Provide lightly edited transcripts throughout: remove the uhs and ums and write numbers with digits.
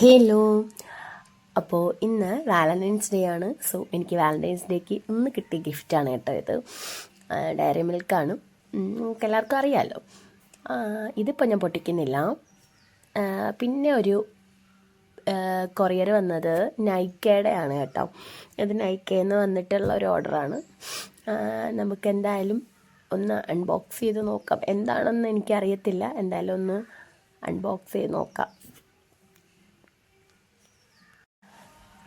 Hello. അപ്പോൾ ഇന്ന് Valentine's day ആണ്. സോ എനിക്ക് വാലൻറ്റൈൻസ് ഡേക്ക് ഇന്ന് കിട്ടിയ ഗിഫ്റ്റാണ് കേട്ടോ ഇത്. ഡയറി മിൽക്കാണ്. നമുക്ക് എല്ലാവർക്കും അറിയാമല്ലോ. ഇതിപ്പോൾ ഞാൻ പൊട്ടിക്കുന്നില്ല. പിന്നെ ഒരു കൊറിയർ വന്നത് നൈക്കയുടെ ആണ് കേട്ടോ. ഇത് നൈക്കയിൽ നിന്ന് വന്നിട്ടുള്ള ഒരു ഓർഡറാണ്. നമുക്ക് എന്തായാലും ഒന്ന് അൺബോക്സ് ചെയ്ത് നോക്കാം. എന്താണെന്ന് എനിക്കറിയത്തില്ല. എന്തായാലും ഒന്ന് അൺബോക്സ് ചെയ്ത് നോക്കാം.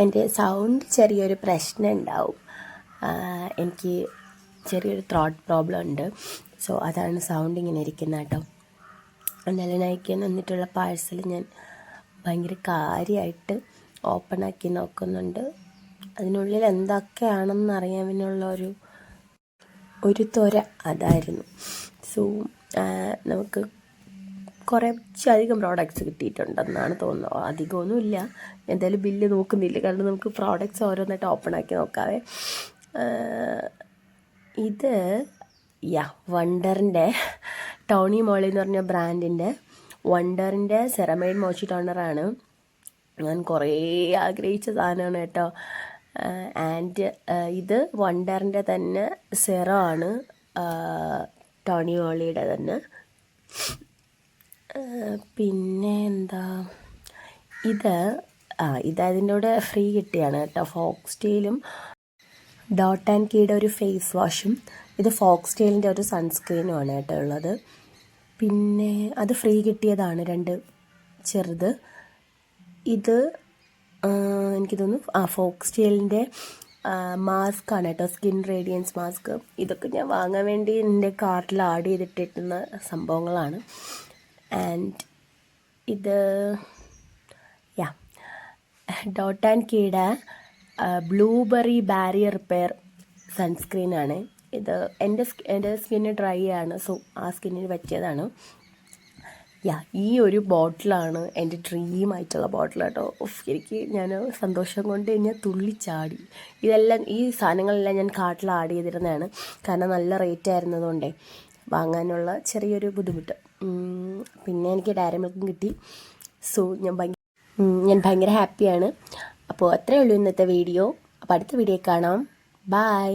എൻ്റെ സൗണ്ട് ചെറിയൊരു പ്രശ്നം ഉണ്ടാവും. എനിക്ക് ചെറിയൊരു ത്രോട്ട് പ്രോബ്ലം ഉണ്ട്. സോ അതാണ് സൗണ്ട് ഇങ്ങനെ ഇരിക്കുന്നത് കേട്ടോ. എന്നാലും നയിക്കാൻ വന്നിട്ടുള്ള പാഴ്സൽ ഞാൻ ഭയങ്കര കാര്യമായിട്ട് ഓപ്പണാക്കി നോക്കുന്നുണ്ട്. അതിനുള്ളിൽ എന്തൊക്കെയാണെന്ന് അറിയാനുള്ള ഒരു ത്വര അതായിരുന്നു. സോ നമുക്ക് കുറച്ചധികം പ്രോഡക്റ്റ്സ് കിട്ടിയിട്ടുണ്ടെന്നാണ് തോന്നുന്നത്. അധികമൊന്നുമില്ല. എന്തായാലും ബില്ല് നോക്കുന്നില്ല, കാരണം നമുക്ക് പ്രോഡക്റ്റ്സ് ഓരോന്നായിട്ട് ഓപ്പൺ ആക്കി നോക്കാവേ. ഇത് വണ്ടറിൻ്റെ ടോണി മോളി എന്ന് പറഞ്ഞ ബ്രാൻഡിൻ്റെ വണ്ടറിൻ്റെ സെറമൈഡ് മോച്ചി ടോണറാണ്. ഞാൻ കുറേ ആഗ്രഹിച്ച സാധനമാണ് കേട്ടോ. ആൻഡ് ഇത് വണ്ടറിൻ്റെ തന്നെ സെറമാണ്, ടോണി മോളിയുടെ തന്നെ. പിന്നെ എന്താ ഇത് അതിൻ്റെ കൂടെ ഫ്രീ കിട്ടിയാണ് കേട്ടോ. ഫോക്സ് ടെയിലും ഡോട്ട് ആൻഡ് കീയുടെ ഒരു ഫേസ് വാഷും ഇത് ഫോക്സ് ടെയിലിൻ്റെ ഒരു സൺസ്ക്രീനുമാണ് കേട്ടോ ഉള്ളത്. പിന്നെ അത് ഫ്രീ കിട്ടിയതാണ്, 2 ചെറുത്. ഇത് എനിക്ക് തോന്നുന്നു ഫോക്സ് ടെയിലിൻ്റെ മാസ്കാണ് കേട്ടോ, സ്കിൻ റേഡിയൻസ് മാസ്ക്. ഇതൊക്കെ ഞാൻ വാങ്ങാൻ വേണ്ടി എൻ്റെ കാർട്ടിൽ ആഡ് ചെയ്തിട്ടിട്ടുന്ന സംഭവങ്ങളാണ്. ആൻഡ് ഇത് ഡോട്ട് ആൻഡ് കീയുടെ ബ്ലൂബെറി ബാരിയർ റിപ്പയർ സൺസ്ക്രീനാണ് ഇത്. എൻ്റെ സ്കിന്ന് ഡ്രൈ ആണ്. സോ ആ സ്കിന്നിന് പറ്റിയതാണ്. ഈ ഒരു ബോട്ടിലാണ് എൻ്റെ ഡ്രീമായിട്ടുള്ള ബോട്ടിൽ കേട്ടോ. ഞാൻ സന്തോഷം കൊണ്ട് ഞാൻ തുള്ളിച്ചാടി. ഈ സാധനങ്ങളെല്ലാം ഞാൻ കാർട്ടിൽ ആഡ് ചെയ്തിരുന്നതാണ്, കാരണം നല്ല റേറ്റ് ആയിരുന്നതുകൊണ്ടേ വാങ്ങാനുള്ള ചെറിയൊരു ബുദ്ധിമുട്ട്. പിന്നെ എനിക്ക് ഡയറി മിൽക്കും കിട്ടി. സോ ഞാൻ ഭയങ്കര ഹാപ്പിയാണ്. അപ്പോൾ അത്രയേ ഉള്ളൂ ഇന്നത്തെ വീഡിയോ. അപ്പോൾ അടുത്ത വീഡിയോ കാണാം. ബൈ.